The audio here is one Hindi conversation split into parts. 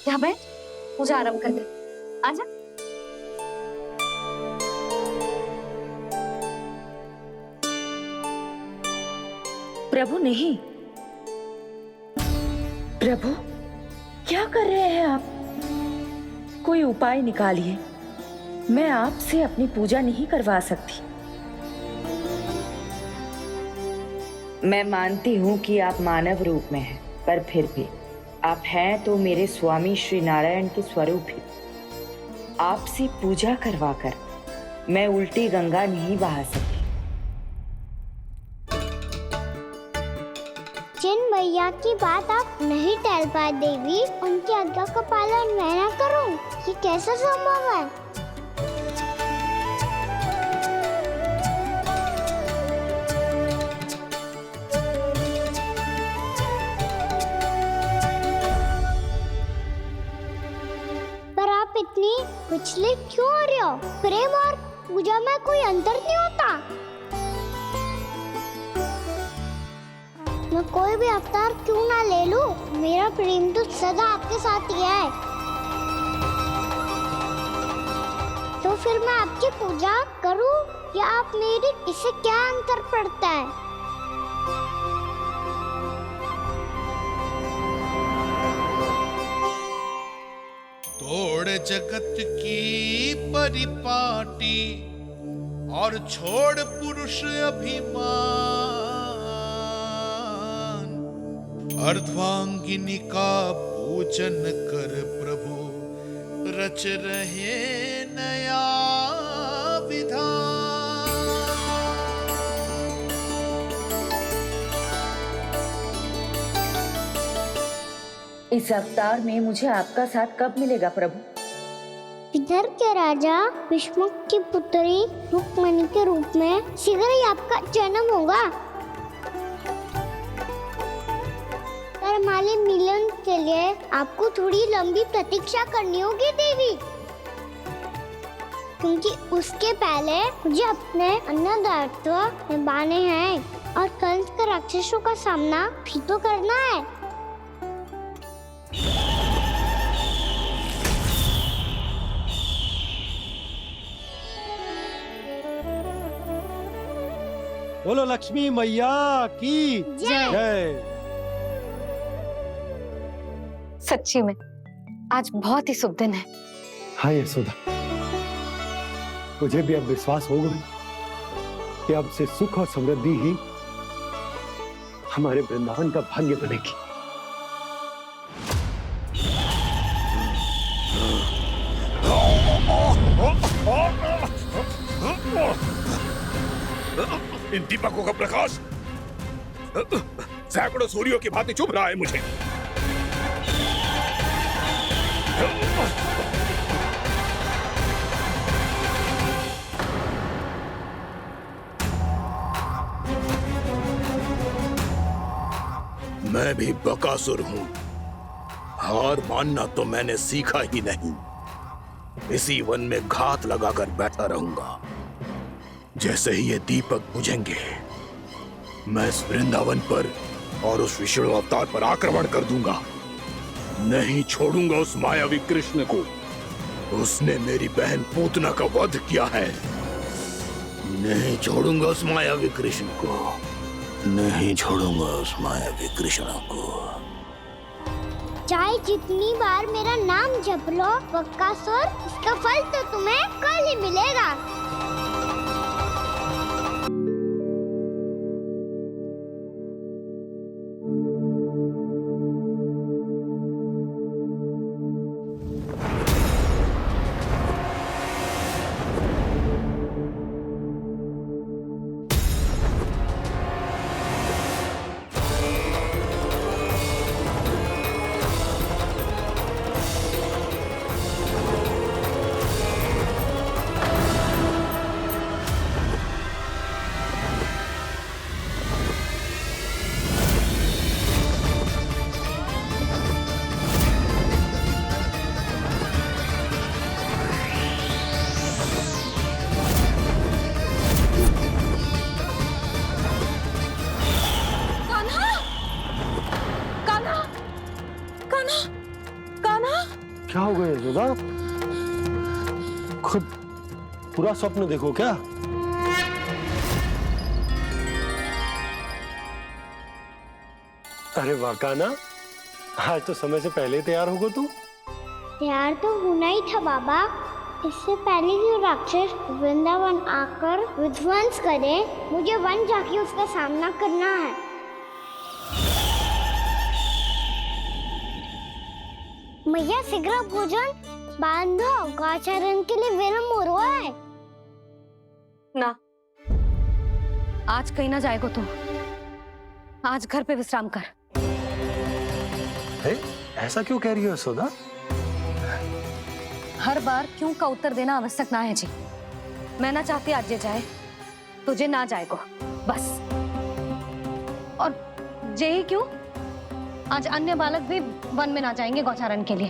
जा बैठ, पूजा आरंभ कर दे। आजा। प्रभु नहीं, प्रभु क्या कर रहे हैं आप? कोई उपाय निकालिए, मैं आपसे अपनी पूजा नहीं करवा सकती। मैं मानती हूँ कि आप मानव रूप में हैं, पर फिर भी आप हैं तो मेरे स्वामी श्री नारायण के स्वरूप ही। आपसे पूजा करवाकर मैं उल्टी गंगा नहीं बहा सकती। जिन भैया की बात आप नहीं टाल पाए देवी, उनकी आज्ञा का पालन मैं ना करूं, ये कैसा संभव है? पर आप इतनी विचलित क्यों हो रहे हो? प्रेम और पूजा में कोई अंतर नहीं होता। मैं कोई भी अवतार क्यों ना ले लूं, मेरा प्रेम तो सदा आपके साथ ही है। तो फिर मैं आपकी पूजा करूं या आप मेरी, इससे क्या अंतर पड़ता है? तोड़ जगत की परिपाटी और छोड़ पुरुष अभिमान, अर्धांगिनी का पूजन कर प्रभु रच रहे नया विधान। इस अवतार में मुझे आपका साथ कब मिलेगा प्रभु? विदर्भ के राजा भीष्मक की पुत्री रुक्मणी के रूप में शीघ्र ही आपका जन्म होगा। हमारे मिलन के लिए आपको थोड़ी लंबी प्रतीक्षा करनी होगी देवी, क्योंकि उसके पहले मुझे अपने अन्य दायित्व निभाने हैं और कंस के राक्षसों का सामना भी तो करना है। बोलो लक्ष्मी मैया की जय। सच्ची में आज बहुत ही शुभ दिन है। हाँ यशोदा, मुझे भी अब विश्वास हो गया कि अब से सुख और समृद्धि ही हमारे वृंदावन का भाग्य बनेगी। इन दीपकों का प्रकाश सैकड़ों सूर्यों की भांति चुभ रहा है मुझे। मैं भी बकासुर हूं, हार मानना तो मैंने सीखा ही नहीं। इसी वन में घात लगाकर बैठा रहूंगा। जैसे ही ये दीपक बुझेंगे, मैं इस वृंदावन पर और उस विष्णु अवतार पर आक्रमण कर दूंगा। नहीं छोड़ूंगा उस मायावी कृष्ण को। उसने मेरी बहन पूतना का वध किया है। नहीं छोड़ूंगा उस मायावी कृष्ण को। नहीं छोड़ूंगा उस मायावी कृष्ण को। चाहे जितनी बार मेरा नाम जप लो बकासुर, इसका फल तो तुम्हें कल ही मिलेगा। क्या हो गया यशोदा? खुद पूरा स्वप्न देखो क्या? अरे वाकाना, आज तो समय से पहले ही तैयार होगा तू। तैयार तो होना ही था बाबा। इससे पहले कि राक्षस वृंदावन आकर विध्वंस करे, मुझे वन जाके उसका सामना करना है। मैया शीघ्र भोजन बांधो, गौचरण के लिए विलंब हो रहा है। ना, आज कहीं ना जाएगा तुम। आज घर पे विश्राम कर। ऐसा क्यों कह रही हो यशोदा? हर बार क्यों का उत्तर देना आवश्यक ना है जी। मैं ना चाहती आज ये जाए, तुझे ना जाएगा बस। और जे ही क्यों, आज अन्य बालक भी वन में ना जाएंगे गौचारण के लिए।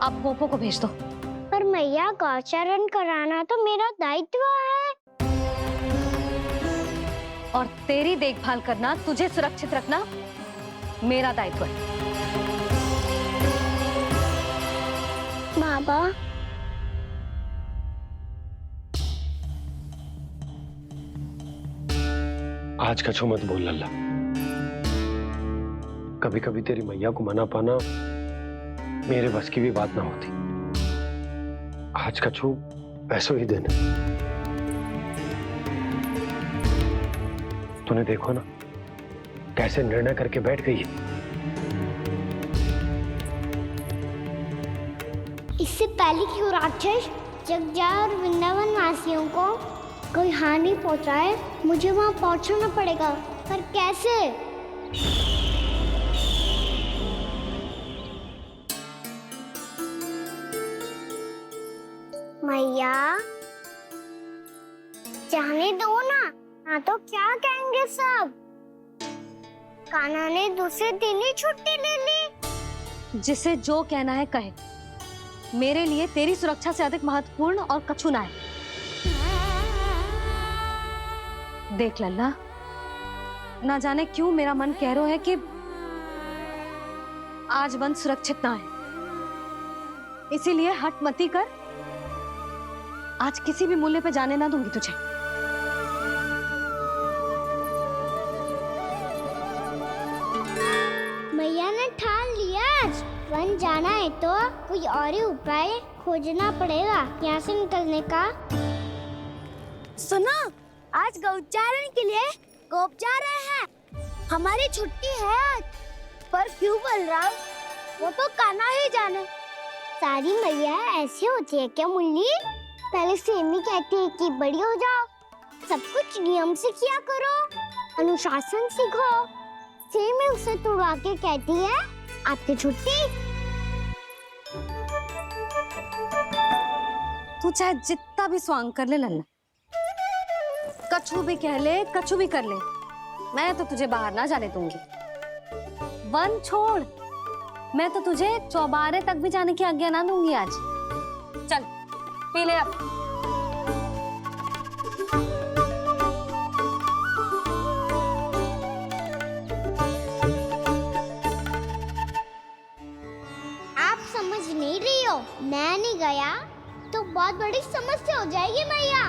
आप गोपो को भेज दो। पर मैया गौचरण कराना तो मेरा दायित्व है। और तेरी देखभाल करना, तुझे सुरक्षित रखना मेरा दायित्व है। बाबा, आज का छो मत बोल लल्ला। कभी कभी तेरी मैया को मना पाना मेरे बस की भी बात ना होती। आज का छो ऐसो ही दिन है। तूने देखो ना कैसे निर्णय करके बैठ गई है। इससे पहले कि वो राक्षस जगजा और वृंदावन वासियों को कोई हानि पहुंचाए, मुझे वहां पहुंचना पड़ेगा। पर कैसे? मैया, जाने दो ना, हाँ तो क्या कहेंगे सब? कान्हा ने दूसरे दिन ही छुट्टी ले ली। जिसे जो कहना है कहे। मेरे लिए तेरी सुरक्षा से अधिक महत्वपूर्ण और कछु ना है। देख लल्ला, ना जाने क्यों मेरा मन कह रहा है कि आज वन सुरक्षित ना है। इसीलिए हट मती कर। आज किसी भी मूल्य पे जाने ना दूंगी तुझे। मैया ने ठान लिया, आज वन जाना है तो कोई और ही उपाय खोजना पड़ेगा यहाँ से निकलने का। सुनो, आज गौचारण के लिए गोप जा रहे हैं। हमारी छुट्टी है आज। पर क्यों बलराम? वो तो कान्हा ही जाने। सारी मैया ऐसी होती है क्या मुन्नी? पहले सेमी कहती है कि बड़ी हो जाओ, सब कुछ नियम से किया करो, अनुशासन सीखो। सेमी उसे तुड़वा के कहती है आपकी छुट्टी। तू चाहे जितना भी स्वांग कर ले लल्ला, कछु भी कह ले, कछु भी कर ले, मैं तो तुझे बाहर ना जाने दूंगी। वन छोड़, मैं तो तुझे चौबारे तक भी जाने की आज्ञा ना दूंगी आज। चल पी ले अब। आप समझ नहीं रही हो, मैं नहीं गया तो बहुत बड़ी समस्या हो जाएगी मैया।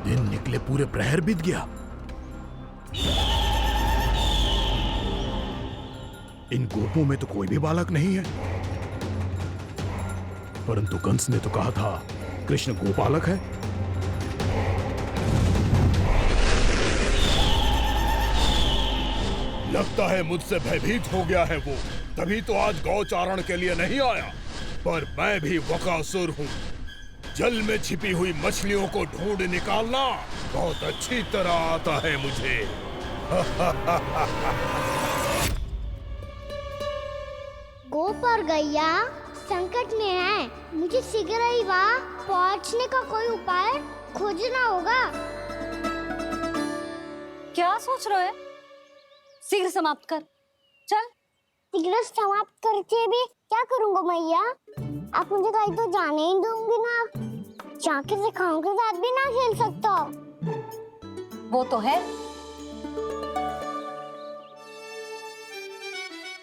दिन निकले पूरे प्रहर बीत गया। इन गोपों में तो कोई भी बालक नहीं है, परंतु कंस ने तो कहा था कृष्ण गोपालक है। लगता है मुझसे भयभीत हो गया है वो, तभी तो आज गौचारण के लिए नहीं आया। पर मैं भी वकासुर हूँ। जल में छिपी हुई मछलियों को ढूंढ निकालना बहुत अच्छी तरह आता है मुझे। गोप और गैया संकट में है, मुझे शीघ्र ही वहाँ पहुँचने का कोई उपाय खोजना होगा। क्या सोच रहे हो? शीघ्र समाप्त कर। चल सिगरेट समाप्त करके भी क्या करूंगा मैया? आप मुझे कहीं तो जाने ही दूंगी ना। जाके सिखाओं के साथ भी ना खेल सकता। वो तो है,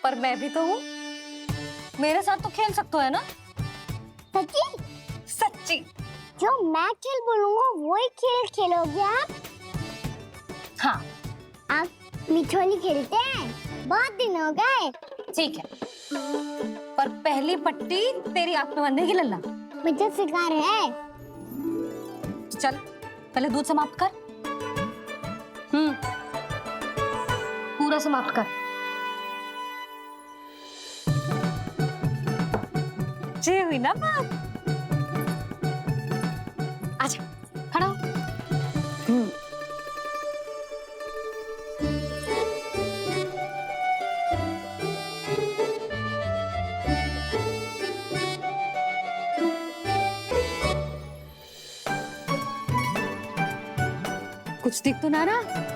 पर मैं भी तो हूँ, मेरे साथ तो खेल सकते हो है ना? सच्ची? सच्ची। जो मैं खेल बोलूंगा वही खेल खेलोगे आप? हाँ आप मिठोली खेलते हैं? बहुत दिन हो गए। ठीक है, पर पहली पट्टी तेरी आंख में बनने की लल्ला। मुझे शिकार है। चल पहले दूध समाप्त कर। पूरा समाप्त कर। ये हुई ना बात। आजा खड़ा हो। कुछ दिख तो ना रहा।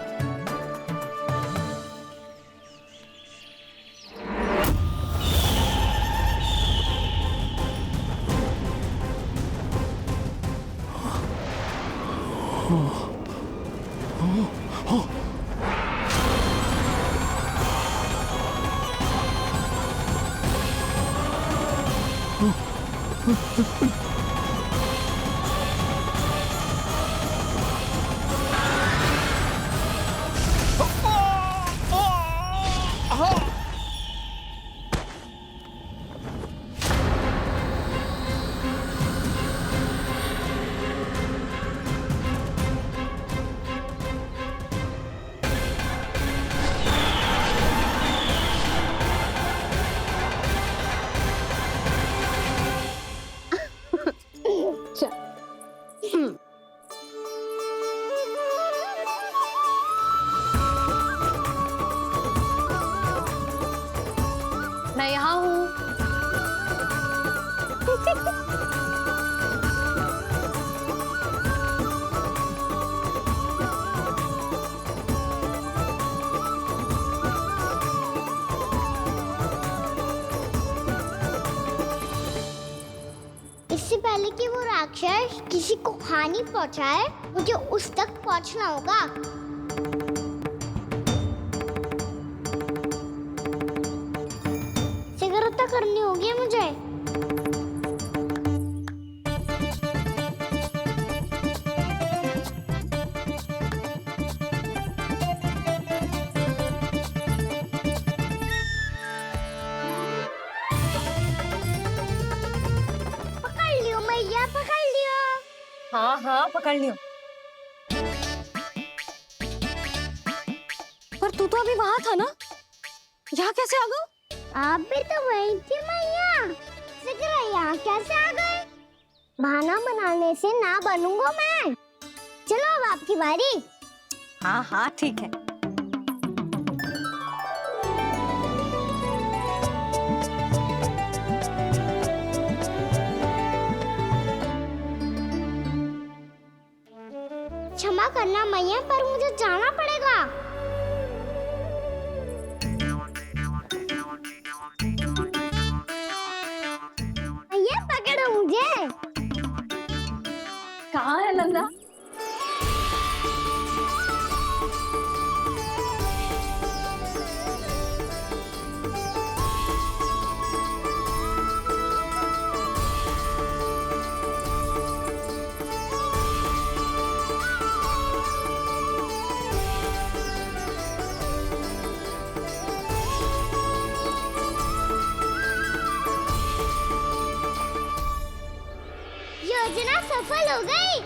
मैं यहाँ हूँ। इससे पहले कि वो राक्षस किसी को हानि पहुंचाए, मुझे उस तक पहुंचना होगा। सिगरेट करनी होगी मुझे। पकड़ लियो मैया, पकड़ लियो। हाँ हाँ पकड़ लियो। पर तू तो अभी वहां था ना, यहाँ कैसे आ गया? आप भी तो वही थी मैया। सिगरेट यहाँ कैसे आ गए? बहाना बनाने से ना बनूंगा मैं। चलो अब आपकी बारी। हाँ हाँ ठीक है। क्षमा करना मैया, पर मुझे जाना पड़ेगा। मैया पकड़ो मुझे। कहाँ है लल्ला? योजना सफल हो गई।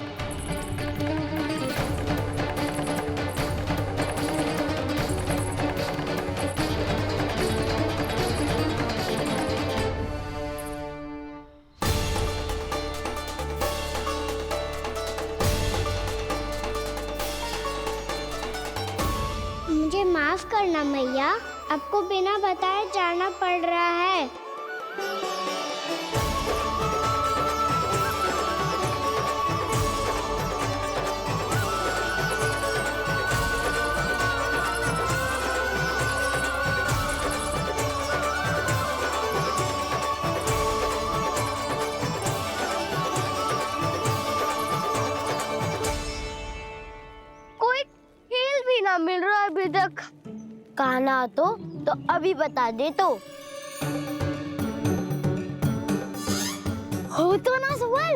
मुझे माफ करना मैया, आपको बिना बताए जाना पड़ रहा है। बताना तो अभी बता दे तो। हो तो ना सुबल,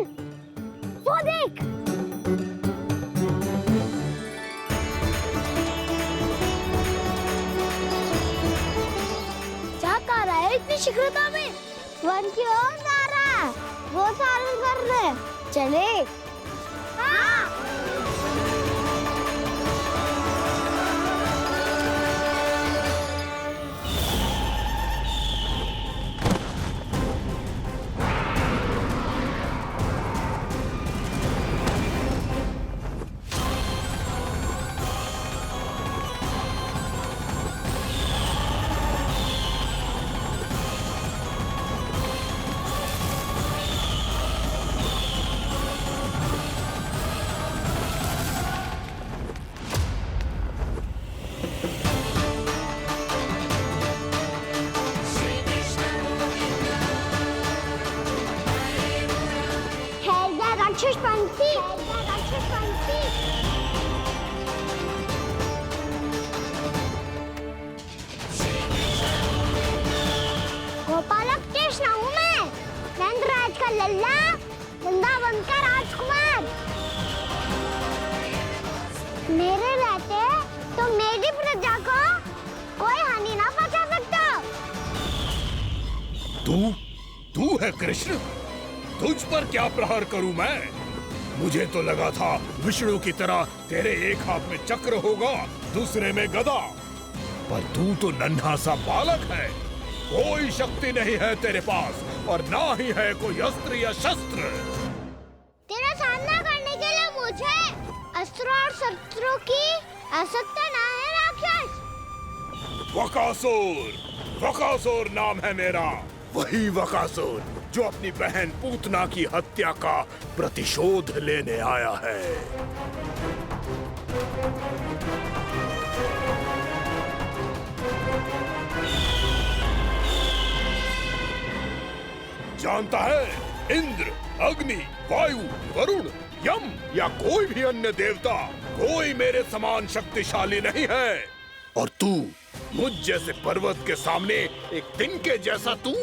वो देख। क्या कर रहा है इतनी शीघ्रता में? वन की ओर जा रहा है, वो सारे कर रहे। चले। हाँ। राक्षस पंछी, राक्षस पंछी। गोपालक कृष्ण हूँ मैं, नंदराज का लल्ला, वृंदावन का राजकुमार। मेरे रहते तो मेरी प्रजा को कोई हानि ना पहुंचा सकता। तू है कृष्ण? तुझ पर क्या प्रहार करूं मैं? मुझे तो लगा था विष्णु की तरह तेरे एक हाथ में चक्र होगा, दूसरे में गदा, पर तू तो नन्हा सा बालक है। कोई शक्ति नहीं है तेरे पास और ना ही है कोई अस्त्र या शस्त्र। तेरा सामना करने के लिए मुझे अस्त्र और शस्त्रों की आवश्यकता ना है राक्षस। वकासुर नाम है मेरा, वही वकासुर जो अपनी बहन पूतना की हत्या का प्रतिशोध लेने आया है। जानता है, इंद्र, अग्नि, वायु, वरुण, यम या कोई भी अन्य देवता कोई मेरे समान शक्तिशाली नहीं है। और तू मुझ जैसे पर्वत के सामने एक तिनके जैसा तू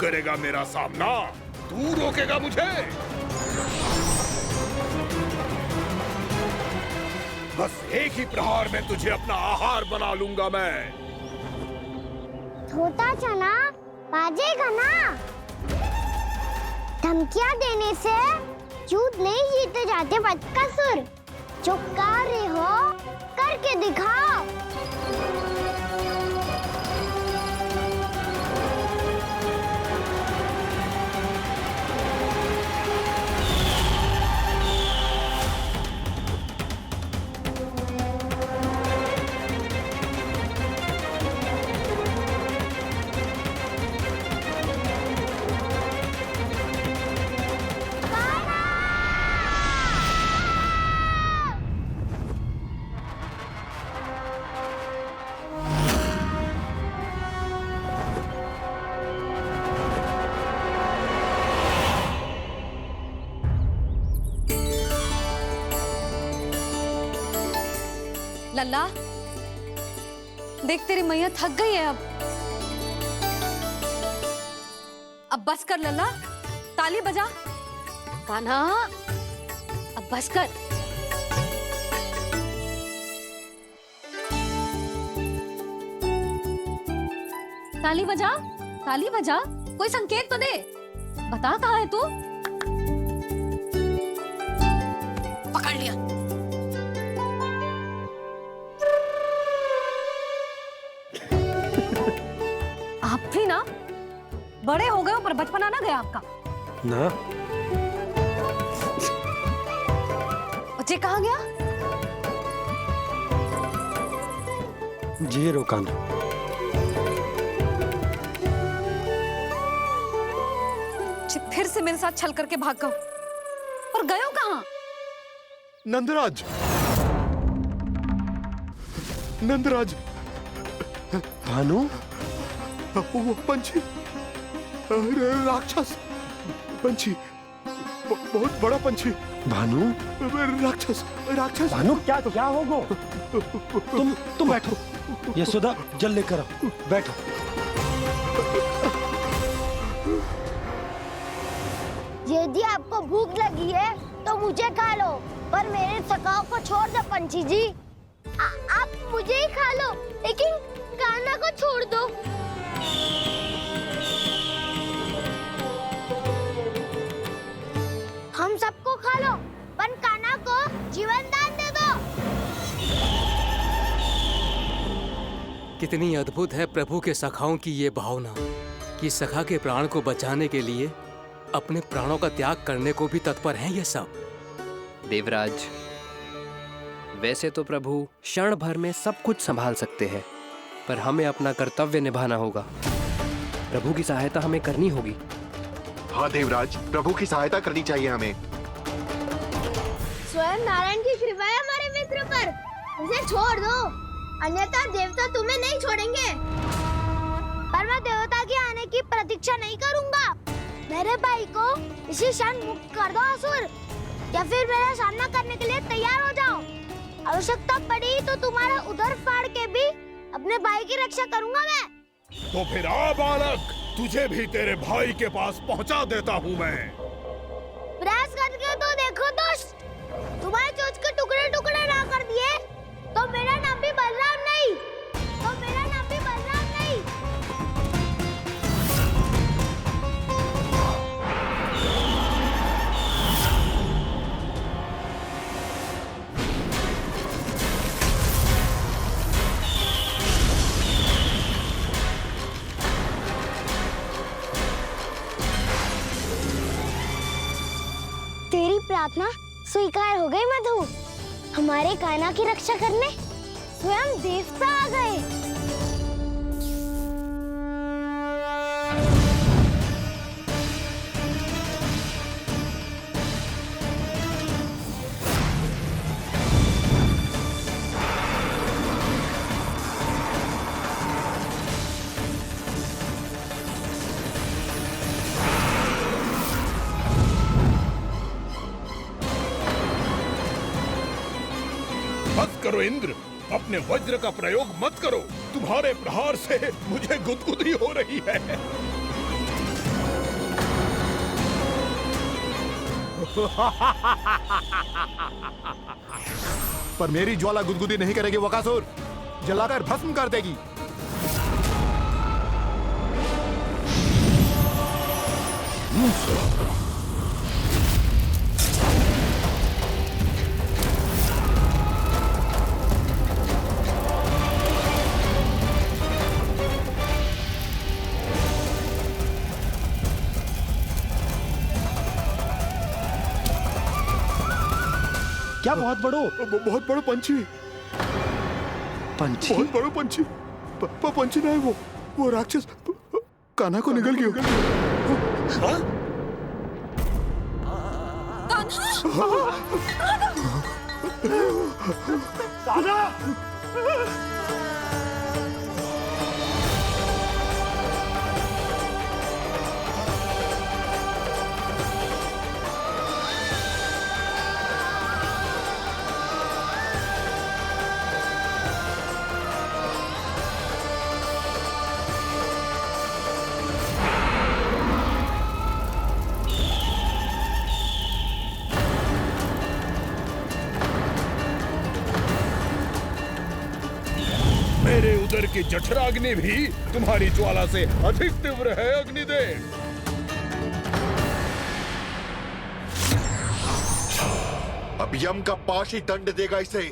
करेगा मेरा सामना? तू रोकेगा मुझे? बस एक ही प्रहार में तुझे अपना आहार बना लूंगा मैं। छोटा चना बाजेगा ना। धमकियां देने से युद्ध नहीं जीते जाते बदकसूर। जो कार्य हो करके दिखाओ। लल्ला, देख तेरी मैया थक गई है अब बस कर लल्ला, ताली बजा। कान्हा, अब बस कर। ताली बजा, ताली बजा, कोई संकेत तो दे। बता कहाँ है तू? पकड़ लिया। आप भी ना बड़े हो गए हो, पर बचपना ना गया आपका ना। बच्चे कहाँ गया? जी रोकान। फिर से मेरे साथ छल करके भाग गए, और गए हो कहाँ? नंदराज, नंदराज, भानु, वो पंछी, राक्षस पंछी, बहुत बड़ा पंछी। भानु, राक्षस, राक्षस। भानु, क्या हो गो? तुम बैठो, यशोदा जल लेकर आओ, बैठो। यदि आपको भूख लगी है तो मुझे खा लो, पर मेरे सखाओं को छोड़ दो पंछी जी। आप मुझे ही खा लो, लेकिन कान्हा को छोड़ दो। हम सबको खा लो, पर कान्हा को जीवन दान दे दो। कितनी अद्भुत है प्रभु के सखाओं की ये भावना कि सखा के प्राण को बचाने के लिए अपने प्राणों का त्याग करने को भी तत्पर हैं ये सब। देवराज, वैसे तो प्रभु क्षण भर में सब कुछ संभाल सकते हैं, पर हमें अपना कर्तव्य निभाना होगा। प्रभु की सहायता हमें करनी होगी। हाँ देवराज, प्रभु की सहायता करनी चाहिए हमें। स्वयं नारायण की कृपा है हमारे मित्र पर, उसे छोड़ दो, अन्यथा देवता तुम्हें नहीं छोड़ेंगे। पर मैं देवता के आने की प्रतीक्षा नहीं करूंगा। मेरे भाई को इसी क्षण मुक्त कर दो असुर, या फिर मेरा सामना करने के लिए तैयार हो जाओ। आवश्यकता पड़ी तो तुम्हारा उधर फाड़ के भी अपने भाई की रक्षा करूंगा मैं। तो फिर आ बालक, तुझे भी तेरे भाई के पास पहुंचा देता हूँ मैं। प्रयास करके तो देखो दोस्त, तुम्हारे चोंच के टुकड़े टुकड़े ना कर दिए तो मेरा नाम भी बलराम नहीं, तो मेरा नाम भी बलराम नहीं। तेरी प्रार्थना स्वीकार हो गई मधु। हमारे कान्हा की रक्षा करने स्वयं देवता आ गए। मत करो इंद्र, अपने वज्र का प्रयोग मत करो। तुम्हारे प्रहार से मुझे गुदगुदी हो रही है। पर मेरी ज्वाला गुदगुदी नहीं करेगी वकासुर, जलाकर भस्म कर देगी। क्या बहुत बड़ो? बहुत बड़ो पंछी। पंछी? बहुत बड़ो पंछी। पंछी नहीं, वो राक्षस कान्हा को निगल गया। मेरे उदर की जठराग्नि भी तुम्हारी ज्वाला से अधिक तीव्र है अग्निदेव। अब यम का पाश ही दंड देगा इसे।